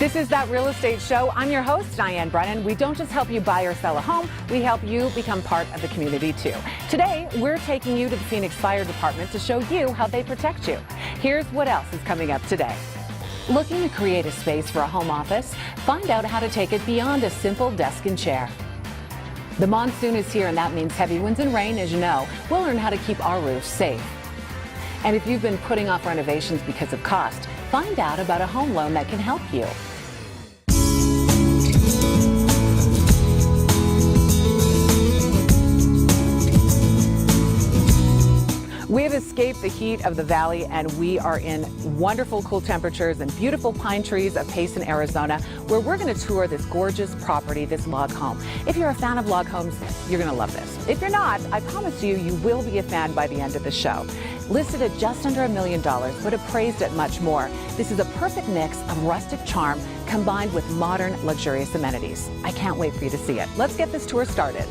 This is That Real Estate Show. I'm your host, Diane Brennan. We don't just help you buy or sell a home, we help you become part of the community too. Today, we're taking you to the Phoenix Fire Department to show you how they protect you. Here's what else is coming up today. Looking to create a space for a home office? Find out how to take it beyond a simple desk and chair. The monsoon is here, and that means heavy winds and rain, as you know. We'll learn how to keep our roofs safe. And if you've been putting off renovations because of cost, find out about a home loan that can help you. We have escaped the heat of the valley, and we are in wonderful cool temperatures and beautiful pine trees of Payson, Arizona, where we're going to tour this gorgeous property, this log home. If you're a fan of log homes, you're going to love this. If you're not, I promise you, you will be a fan by the end of the show. Listed at just under $1 million, but appraised at much more, this is a perfect mix of rustic charm combined with modern, luxurious amenities. I can't wait for you to see it. Let's get this tour started.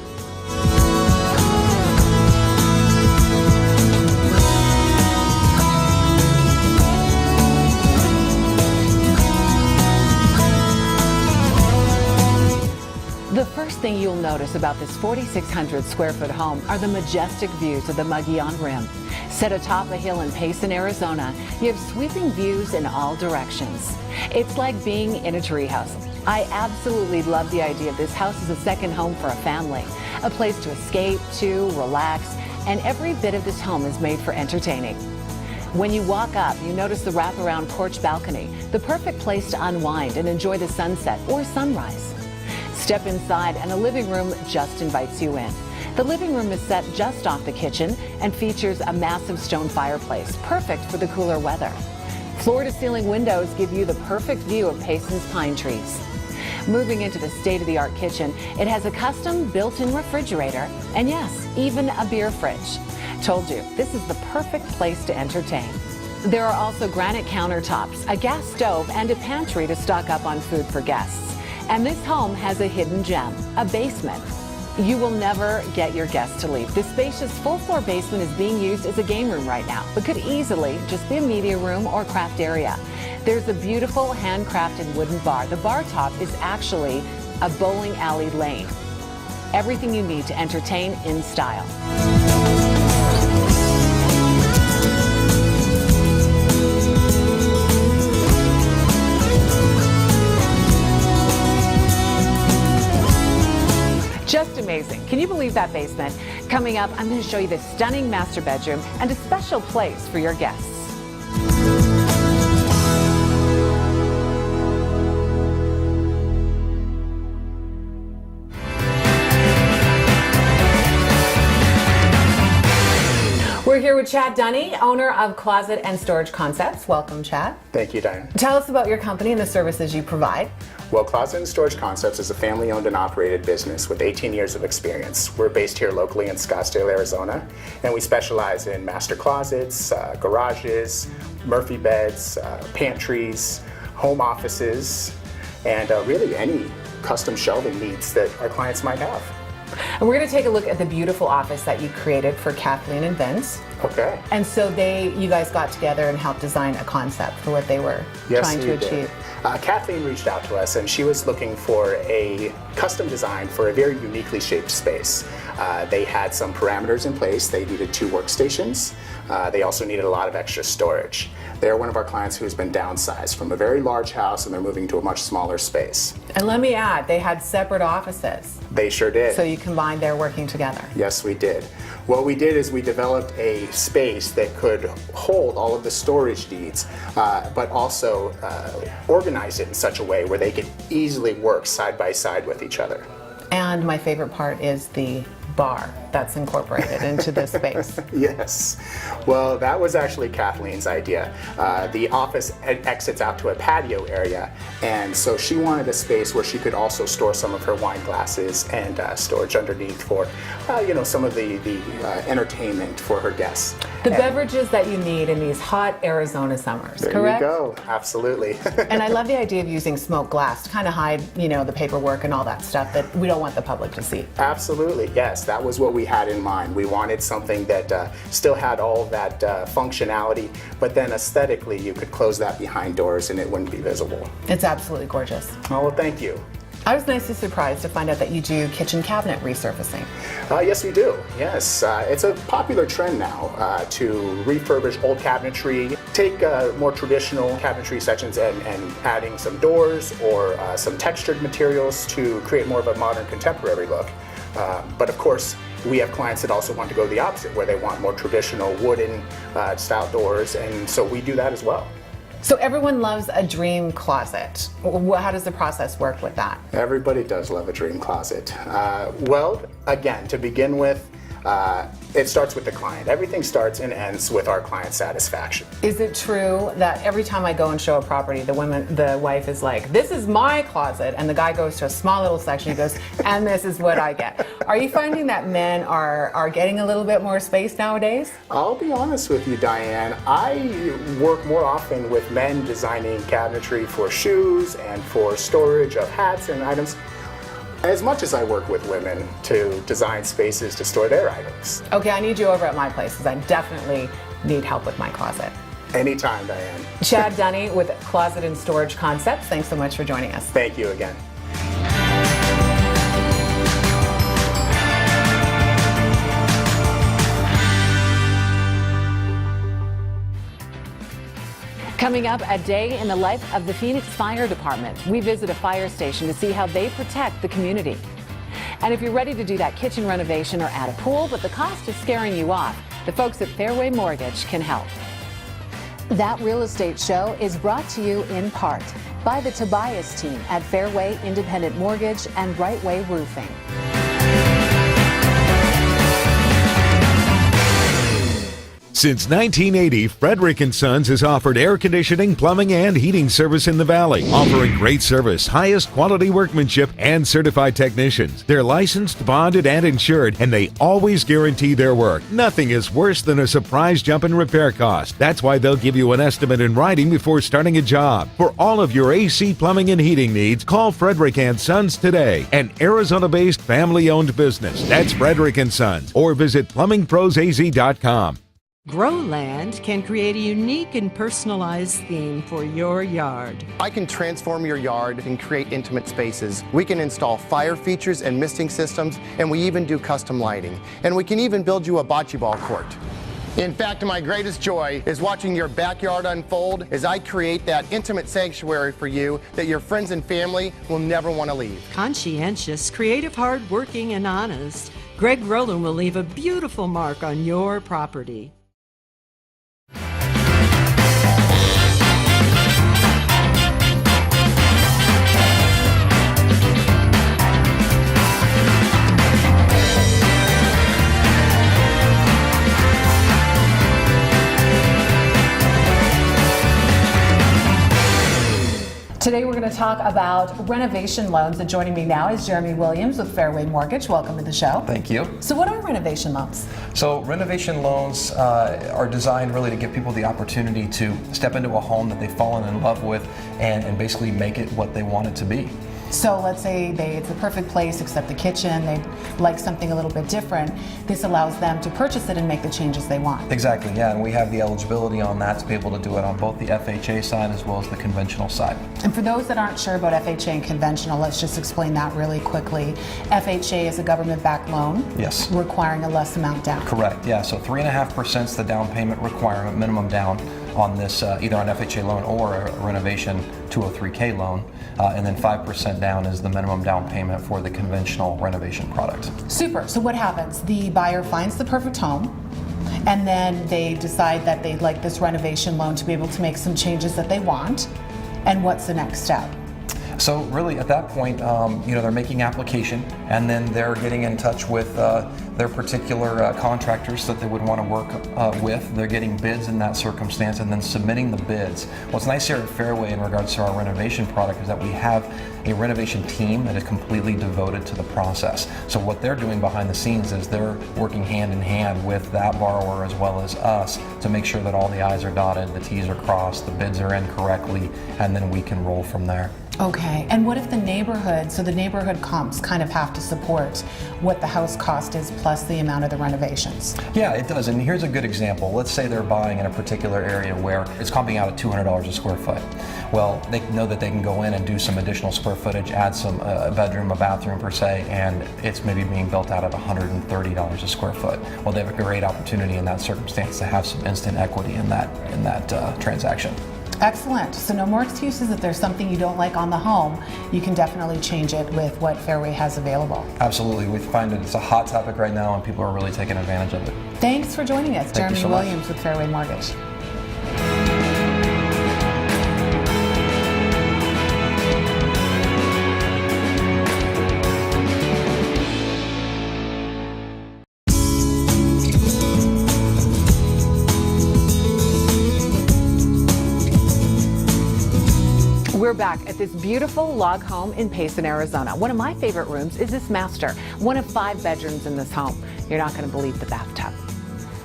The first thing you'll notice about this 4,600 square foot home are the majestic views of the Mogollon Rim. Set atop a hill in Payson, Arizona, you have sweeping views in all directions. It's like being in a treehouse. I absolutely love the idea of this house as a second home for a family, a place to escape to, relax, and every bit of this home is made for entertaining. When you walk up, you notice the wraparound porch balcony, the perfect place to unwind and enjoy the sunset or sunrise. Step inside and a living room just invites you in. The living room is set just off the kitchen and features a massive stone fireplace, perfect for the cooler weather. Floor-to-ceiling windows give you the perfect view of Payson's pine trees. Moving into the state-of-the-art kitchen, it has a custom built-in refrigerator and yes, even a beer fridge. Told you, this is the perfect place to entertain. There are also granite countertops, a gas stove, and a pantry to stock up on food for guests. And this home has a hidden gem, a basement. You will never get your guests to leave. This spacious full-floor basement is being used as a game room right now, but could easily just be a media room or craft area. There's a beautiful handcrafted wooden bar. The bar top is actually a bowling alley lane. Everything you need to entertain in style. Just amazing. Can you believe that basement? Coming up, I'm going to show you this stunning master bedroom and a special place for your guests. We're here with Chad Dunny, owner of Closet and Storage Concepts. Welcome, Chad. Thank you, Diane. Tell us about your company and the services you provide. Well, Closet and Storage Concepts is a family-owned and operated business with 18 years of experience. We're based here locally in Scottsdale, Arizona, and we specialize in master closets, garages, Murphy beds, pantries, home offices, and really any custom shelving needs that our clients might have. And we're going to take a look at the beautiful office that you created for Kathleen and Vince. Okay. And so you guys got together and helped design a concept for what they were trying to achieve. Kathleen reached out to us and she was looking for a custom design for a very uniquely shaped space. They had some parameters in place. They needed 2 workstations. They also needed a lot of extra storage. They're one of our clients who's been downsized from a very large house and they're moving to a much smaller space. And let me add, they had separate offices. They sure did. So you combined their working together. Yes, we did. What we did is we developed a space that could hold all of the storage needs, but also organize it in such a way where they could easily work side by side with each other. And my favorite part is the bar that's incorporated into this space. Yes. Well, that was actually Kathleen's idea. The office exits out to a patio area, and so she wanted a space where she could also store some of her wine glasses and storage underneath for, some of the entertainment for her guests. The beverages that you need in these hot Arizona summers, there correct? There you go. Absolutely. And I love the idea of using smoked glass to kind of hide, the paperwork and all that stuff that we don't want the public to see. Absolutely, yes. Yes, that was what we had in mind. We wanted something that still had all that functionality, but then aesthetically you could close that behind doors and it wouldn't be visible. It's absolutely gorgeous. Oh, well, thank you. I was nicely surprised to find out that you do kitchen cabinet resurfacing. Yes, we do. Yes, it's a popular trend now to refurbish old cabinetry, take more traditional cabinetry sections and adding some doors or some textured materials to create more of a modern contemporary look. But of course, we have clients that also want to go the opposite, where they want more traditional wooden style doors, and so we do that as well. So everyone loves a dream closet. How does the process work with that? Everybody does love a dream closet. Well, again, to begin with, it starts with the client. Everything starts and ends with our client satisfaction. Is it true that every time I go and show a property, the wife is like, "This is my closet," and the guy goes to a small little section and goes, "And this is what I get"? Are you finding that men are getting a little bit more space nowadays? I'll be honest with you, Diane. I work more often with men designing cabinetry for shoes and for storage of hats and items, as much as I work with women to design spaces to store their items. Okay, I need you over at my place because I definitely need help with my closet. Anytime, Diane. Chad Dunny with Closet and Storage Concepts. Thanks so much for joining us. Thank you again. Coming up, a day in the life of the Phoenix Fire Department. We visit a fire station to see how they protect the community. And if you're ready to do that kitchen renovation or add a pool, but the cost is scaring you off, the folks at Fairway Mortgage can help. That Real Estate Show is brought to you in part by the Tobias team at Fairway Independent Mortgage and Right Way Roofing. Since 1980, Frederick & Sons has offered air conditioning, plumbing, and heating service in the Valley, offering great service, highest quality workmanship, and certified technicians. They're licensed, bonded, and insured, and they always guarantee their work. Nothing is worse than a surprise jump in repair cost. That's why they'll give you an estimate in writing before starting a job. For all of your AC, plumbing, and heating needs, call Frederick & Sons today, an Arizona-based family-owned business. That's Frederick & Sons, or visit plumbingprosaz.com. Growland can create a unique and personalized theme for your yard. I can transform your yard and create intimate spaces. We can install fire features and misting systems, and we even do custom lighting. And we can even build you a bocce ball court. In fact, my greatest joy is watching your backyard unfold as I create that intimate sanctuary for you that your friends and family will never want to leave. Conscientious, creative, hardworking, and honest, Greg Rowland will leave a beautiful mark on your property. Today we're going to talk about renovation loans, and joining me now is Jeremy Williams with Fairway Mortgage. Welcome to the show. Thank you. So what are renovation loans? So renovation loans are designed really to give people the opportunity to step into a home that they've fallen in love with and basically make it what they want it to be. So let's say it's the perfect place except the kitchen, they like something a little bit different. This allows them to purchase it and make the changes they want. Exactly, yeah, and we have the eligibility on that to be able to do it on both the FHA side as well as the conventional side. And for those that aren't sure about FHA and conventional, let's just explain that really quickly. FHA is a government-backed loan. Yes. Requiring a less amount down. Correct, yeah, so 3.5% is the down payment requirement, minimum down on this, either on FHA loan or a renovation 203K loan, and then 5% down is the minimum down payment for the conventional renovation product. Super. So what happens? The buyer finds the perfect home, and then they decide that they'd like this renovation loan to be able to make some changes that they want. And what's the next step? So really at that point, they're making application, and then they're getting in touch with their particular contractors that they would want to work with. They're getting bids in that circumstance and then submitting the bids. What's nice here at Fairway in regards to our renovation product is that we have a renovation team that is completely devoted to the process. So what they're doing behind the scenes is they're working hand in hand with that borrower as well as us to make sure that all the I's are dotted, the T's are crossed, the bids are in correctly, and then we can roll from there. Okay, and what if the neighborhood comps kind of have to support what the house cost is plus the amount of the renovations? Yeah, it does. And here's a good example. Let's say they're buying in a particular area where it's comping out at $200 a square foot. Well, they know that they can go in and do some additional square footage, add some a bedroom, a bathroom per se, and it's maybe being built out at $130 a square foot. Well, they have a great opportunity in that circumstance to have some instant equity in that transaction. Excellent. So no more excuses. If there's something you don't like on the home, you can definitely change it with what Fairway has available. Absolutely. We find that it's a hot topic right now and people are really taking advantage of it. Thanks for joining us. Thank you Jeremy so much. Williams with Fairway Mortgage. We're back at this beautiful log home in Payson, Arizona. One of my favorite rooms is this master, one of 5 bedrooms in this home. You're not going to believe the bathtub.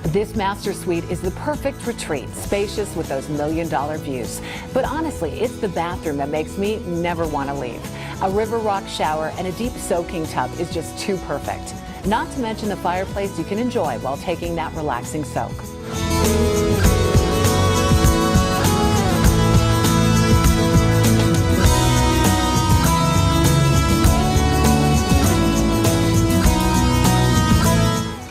This master suite is the perfect retreat, spacious with those $1 million views. But honestly, it's the bathroom that makes me never want to leave. A river rock shower and a deep soaking tub is just too perfect. Not to mention the fireplace you can enjoy while taking that relaxing soak.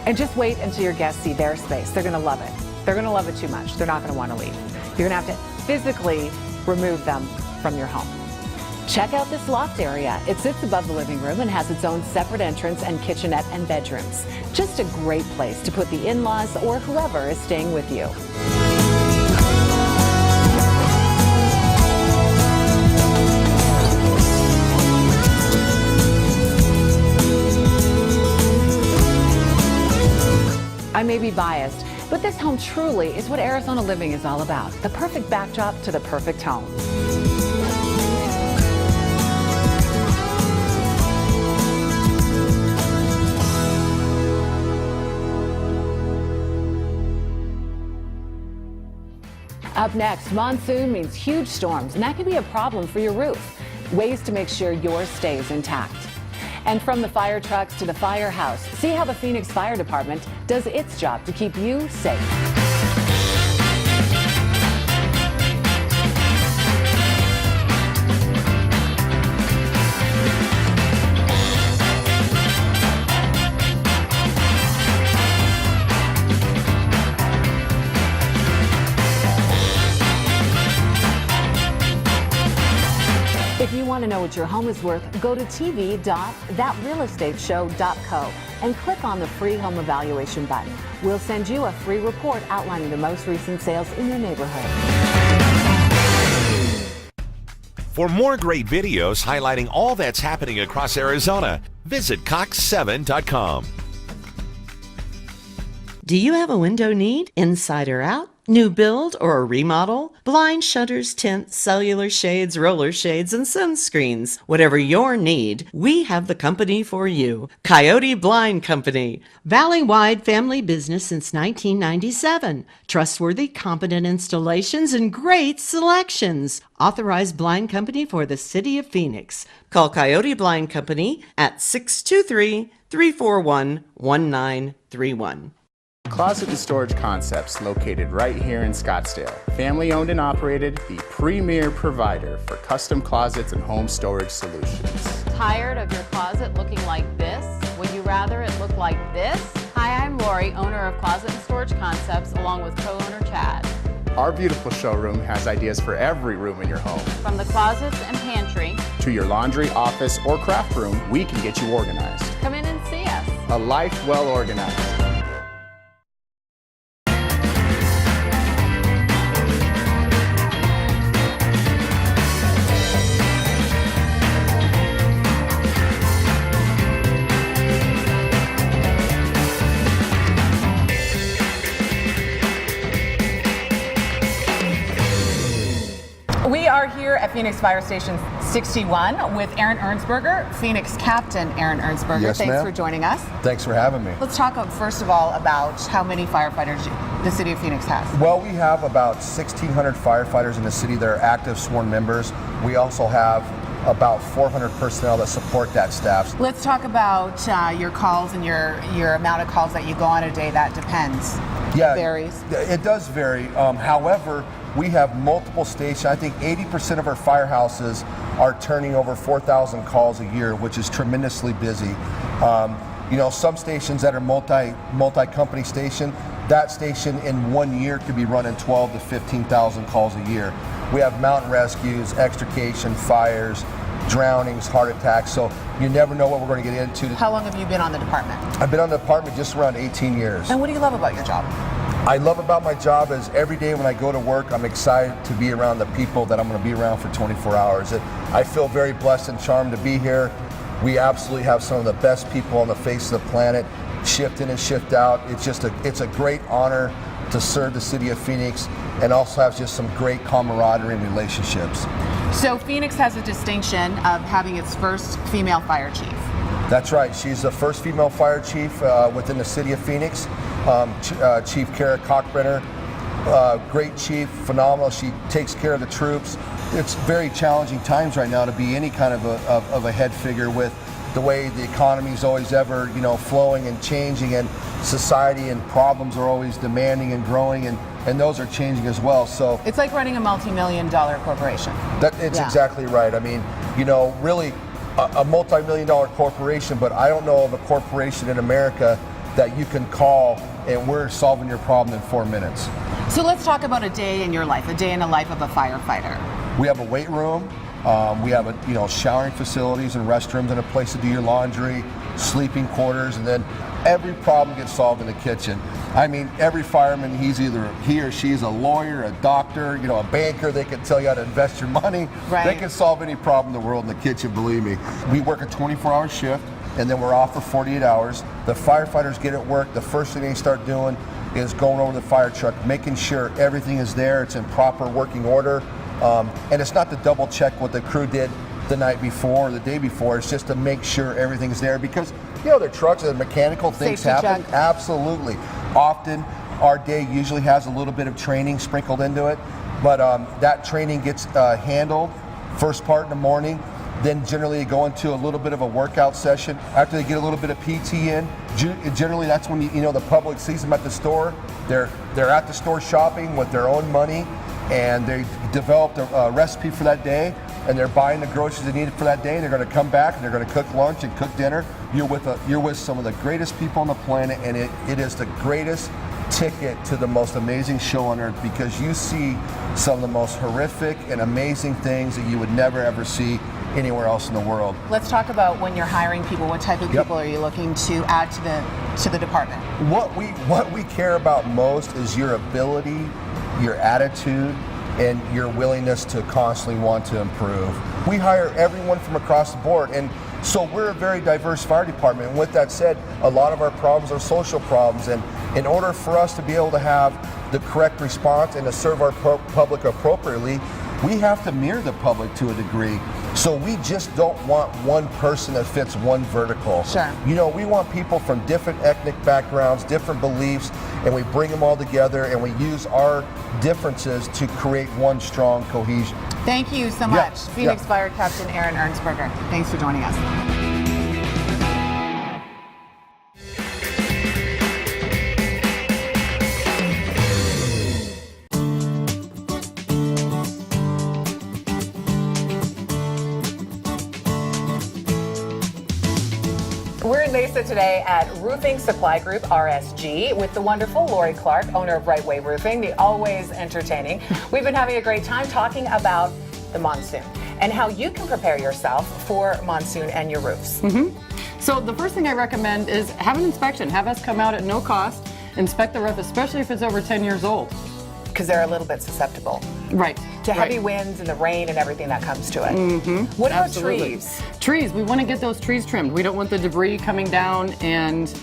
And just wait until your guests see their space. They're going to love it. They're going to love it too much. They're not going to want to leave. You're going to have to physically remove them from your home. Check out this loft area. It sits above the living room and has its own separate entrance and kitchenette and bedrooms. Just a great place to put the in-laws or whoever is staying with you. I may be biased, but this home truly is what Arizona living is all about. The perfect backdrop to the perfect home. Up next, monsoon means huge storms, and that can be a problem for your roof. Ways to make sure yours stays intact. And from the fire trucks to the firehouse, see how the Phoenix Fire Department does its job to keep you safe. If you want to know what your home is worth, go to tv.thatrealestateshow.co and click on the free home evaluation button. We'll send you a free report outlining the most recent sales in your neighborhood. For more great videos highlighting all that's happening across Arizona, visit cox7.com. Do you have a window need, inside or out? New build or a remodel? Blind shutters, tints, cellular shades, roller shades, and sunscreens. Whatever your need, we have the company for you. Coyote Blind Company. Valley-wide family business since 1997. Trustworthy, competent installations and great selections. Authorized blind company for the city of Phoenix. Call Coyote Blind Company at 623-341-1931. Closet and Storage Concepts, located right here in Scottsdale. Family owned and operated, the premier provider for custom closets and home storage solutions. Tired of your closet looking like this? Would you rather it look like this? Hi, I'm Lori, owner of Closet and Storage Concepts, along with co-owner Chad. Our beautiful showroom has ideas for every room in your home. From the closets and pantry to your laundry, office, or craft room, we can get you organized. come in and see us. A life well organized. We are here at Phoenix Fire Station 61 with Aaron Ernsberger, Phoenix Captain Aaron Ernsberger. Yes, Thanks ma'am. for joining us. Thanks for having me. Let's talk first of all about how many firefighters the city of Phoenix has. Well, we have about 1,600 firefighters in the city that are active sworn members. We also have about 400 personnel that support that staff. Let's talk about your calls and your amount of calls that you go on a day. That depends. Yeah, it varies. It does vary. However, we have multiple stations. I think 80% of our firehouses are turning over 4,000 calls a year, which is tremendously busy. Some stations that are multi-company station, that station in 1 year could be running 12 to 15,000 calls a year. We have mountain rescues, extrication, fires, drownings, heart attacks, so you never know what we're going to get into. How long have you been on the department? I've been on the department just around 18 years. And what do you love about your job? I love about my job is every day when I go to work, I'm excited to be around the people that I'm going to be around for 24 hours. I feel very blessed and charmed to be here. We absolutely have some of the best people on the face of the planet, shift in and shift out. It's a great honor to serve the city of Phoenix and also have just some great camaraderie and relationships. So Phoenix has a distinction of having its first female fire chief. That's right. She's the first female fire chief within the city of Phoenix. Chief Kara Cockbrenner, great chief, phenomenal. She takes care of the troops. It's very challenging times right now to be any kind of a head figure with the way the economy is always ever, flowing and changing, and society and problems are always demanding and growing, and those are changing as well. So it's like running a multi-million-dollar corporation. It's exactly right. I mean, really a multi-million-dollar corporation, but I don't know of a corporation in America that you can call and we're solving your problem in 4 minutes. So let's talk about a day in your life, a day in the life of a firefighter. We have a weight room. We have showering facilities and restrooms and a place to do your laundry, sleeping quarters, and then every problem gets solved in the kitchen. I mean, every fireman, he or she is a lawyer, a doctor, a banker. They can tell you how to invest your money. Right. They can solve any problem in the world in the kitchen, believe me. We work a 24-hour shift, and then we're off for 48 hours. The firefighters get at work. The first thing they start doing is going over the fire truck, making sure everything is there, it's in proper working order. And it's not to double check what the crew did the night before or the day before. It's just to make sure everything's there because, their trucks and mechanical things Safety happen. check. Absolutely. Often our day usually has a little bit of training sprinkled into it, but that training gets handled first part in the morning. Then generally they go into a little bit of a workout session. After they get a little bit of PT in, generally that's when the public sees them at the store. They're at the store shopping with their own money, and they developed a recipe for that day, and they're buying the groceries they need for that day. They're going to come back and they're going to cook lunch and cook dinner. You're with some of the greatest people on the planet, and it is the greatest ticket to the most amazing show on earth because you see some of the most horrific and amazing things that you would never ever see anywhere else in the world. Let's talk about when you're hiring people. What type of people are you looking to add to the department? What we care about most is your ability, your attitude, and your willingness to constantly want to improve. We hire everyone from across the board, and so we're a very diverse fire department. And with that said, a lot of our problems are social problems, and in order for us to be able to have the correct response and to serve our public appropriately, we have to mirror the public to a degree. So we just don't want one person that fits one vertical. Sure. We want people from different ethnic backgrounds, different beliefs, and we bring them all together and we use our differences to create one strong cohesion. Thank you so much, Phoenix Fire Captain Aaron Ernstberger. Thanks for joining us. We're in Mesa today at Roofing Supply Group, RSG, with the wonderful Lori Clark, owner of Rightway Roofing, the always entertaining. We've been having a great time talking about the monsoon and how you can prepare yourself for monsoon and your roofs. So the first thing I recommend is have an inspection. Have us come out at no cost, inspect the roof, especially if it's over 10 years old. Because they're a little bit susceptible. Right. To heavy winds and the rain and everything that comes to it. What about trees? Trees, we want to get those trees trimmed. We don't want the debris coming down and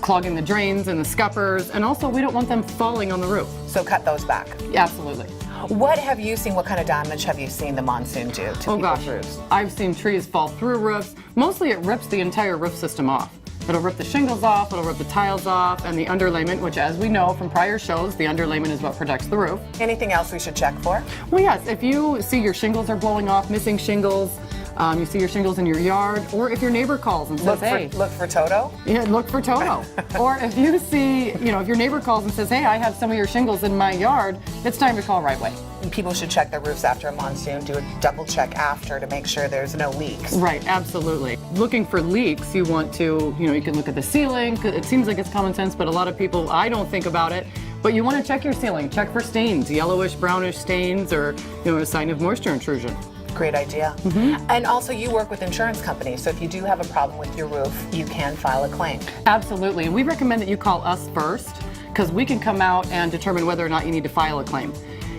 clogging the drains and the scuppers, and also we don't want them falling on the roof. So cut those back. Absolutely. What have you seen, what kind of damage have you seen the monsoon do to people's roofs? I've seen trees fall through roofs. Mostly it rips the entire roof system off. It'll rip the shingles off, it'll rip the tiles off, and the underlayment, which as we know from prior shows, the underlayment is what protects the roof. Anything else we should check for? Well, yes, if you see your shingles are blowing off, missing shingles, You see your shingles in your yard, or if your neighbor calls and says, hey. Look for Toto? Yeah, look for Toto. Or if you see, if your neighbor calls and says, hey, I have some of your shingles in my yard, it's time to call Right Way. People should check their roofs after a monsoon, do a double check after to make sure there's no leaks. Right, absolutely. Looking for leaks, you want to, you can look at the ceiling. It seems like it's common sense, but a lot of people, I don't think about it. But you want to check your ceiling. Check for stains, yellowish, brownish stains, or a sign of moisture intrusion. Great idea. Mm-hmm. And also you work with insurance companies, so if you do have a problem with your roof, you can file a claim. Absolutely, and we recommend that you call us first, because we can come out and determine whether or not you need to file a claim.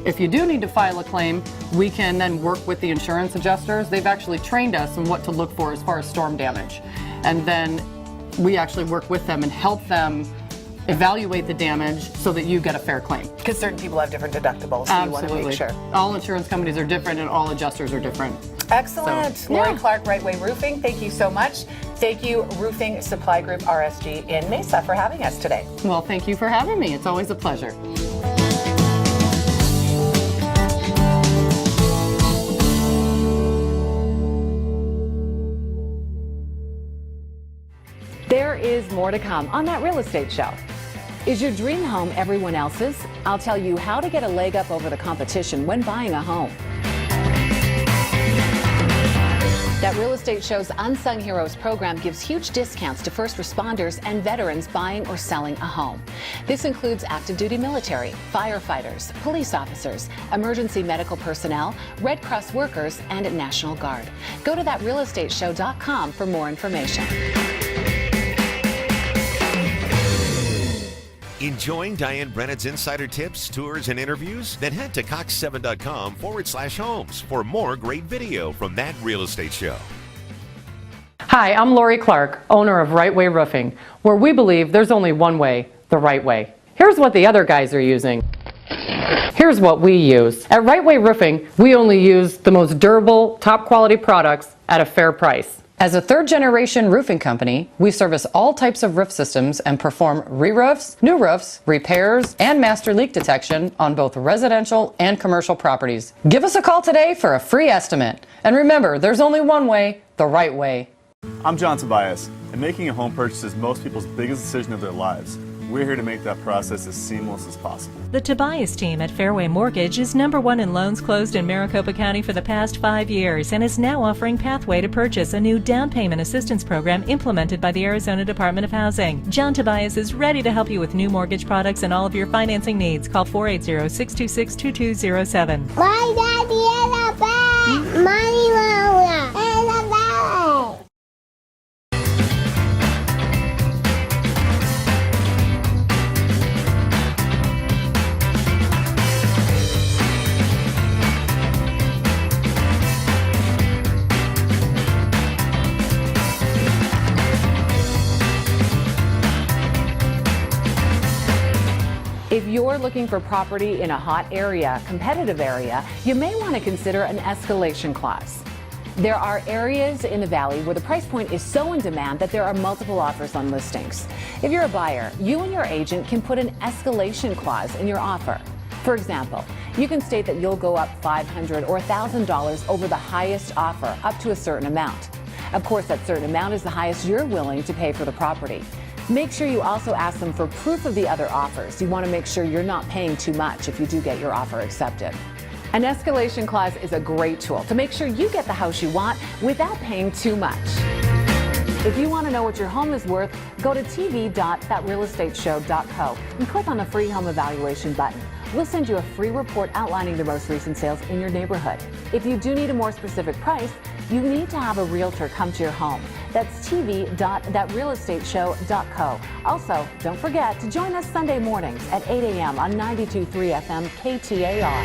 If you do need to file a claim, we can then work with the insurance adjusters. They've actually trained us on what to look for as far as storm damage. And then we actually work with them and help them evaluate the damage so that you get a fair claim. Because certain people have different deductibles, so Absolutely. You want to make sure. All insurance companies are different and all adjusters are different. Excellent. So, Lori Clark, Right Way Roofing, thank you so much. Thank you, Roofing Supply Group RSG in Mesa, for having us today. Well, thank you for having me. It's always a pleasure. There is more to come on That Real Estate Show. Is your dream home everyone else's? I'll tell you how to get a leg up over the competition when buying a home. That Real Estate Show's Unsung Heroes program gives huge discounts to first responders and veterans buying or selling a home. This includes active duty military, firefighters, police officers, emergency medical personnel, Red Cross workers, and National Guard. Go to thatrealestateshow.com for more information. Enjoying Diane Brennan's insider tips, tours, and interviews? Then head to cox7.com/homes for more great video from That Real Estate Show. Hi, I'm Lori Clark, owner of Right Way Roofing, where we believe there's only one way, the right way. Here's what the other guys are using. Here's what we use. At Right Way Roofing, we only use the most durable, top quality products at a fair price. As a third-generation roofing company, we service all types of roof systems and perform re-roofs, new roofs, repairs, and master leak detection on both residential and commercial properties. Give us a call today for a free estimate. And remember, there's only one way, the right way. I'm John Tobias, and making a home purchase is most people's biggest decision of their lives. We're here to make that process as seamless as possible. The Tobias team at Fairway Mortgage is #1 in loans closed in Maricopa County for the past 5 years and is now offering Pathway to Purchase, a new down payment assistance program implemented by the Arizona Department of Housing. John Tobias is ready to help you with new mortgage products and all of your financing needs. Call 480-626-2207. My daddy is a bear. Mommy Mama is a bear. If you're looking for property in a hot area, competitive area, you may want to consider an escalation clause. There are areas in the valley where the price point is so in demand that there are multiple offers on listings. If you're a buyer, you and your agent can put an escalation clause in your offer. For example, you can state that you'll go up $500 or $1,000 over the highest offer up to a certain amount. Of course, that certain amount is the highest you're willing to pay for the property. Make sure you also ask them for proof of the other offers. You want to make sure you're not paying too much if you do get your offer accepted. An escalation clause is a great tool to make sure you get the house you want without paying too much. If you want to know what your home is worth, go to tv.thatrealestateshow.co and click on the free home evaluation button. We'll send you a free report outlining the most recent sales in your neighborhood. If you do need a more specific price, you need to have a realtor come to your home. That's tv.thatrealestateshow.co. Also, don't forget to join us Sunday mornings at 8 a.m. on 92.3 FM KTAR.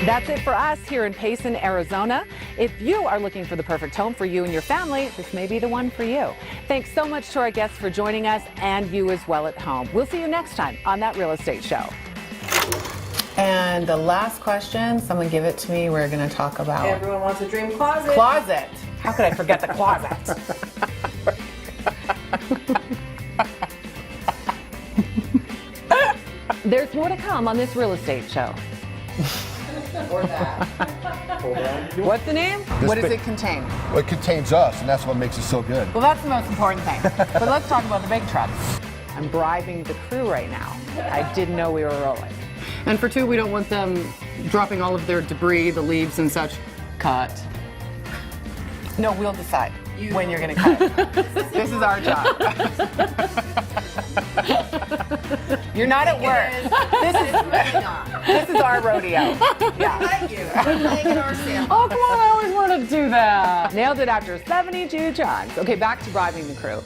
That's it for us here in Payson, Arizona. If you are looking for the perfect home for you and your family, this may be the one for you. Thanks so much to our guests for joining us and you as well at home. We'll see you next time on That Real Estate Show. And the last question, someone give it to me. We're going to talk about... Everyone wants a dream closet. Closet. How could I forget the closet? There's more to come on this real estate show. Or that. What's the name? What does it contain? Well, it contains us, and that's what makes it so good. Well, that's the most important thing. But let's talk about the big trucks. I'm bribing the crew right now. I didn't know we were rolling. And for two, we don't want them dropping all of their debris, the leaves and such. Cut. No, we'll decide when you're going to cut. This is our job. You're not at work. This is our rodeo. Yeah. Thank you. Making our sample. Oh, come on, I always wanted to do that. Nailed it after 72 tries. Okay, back to bribing the crew.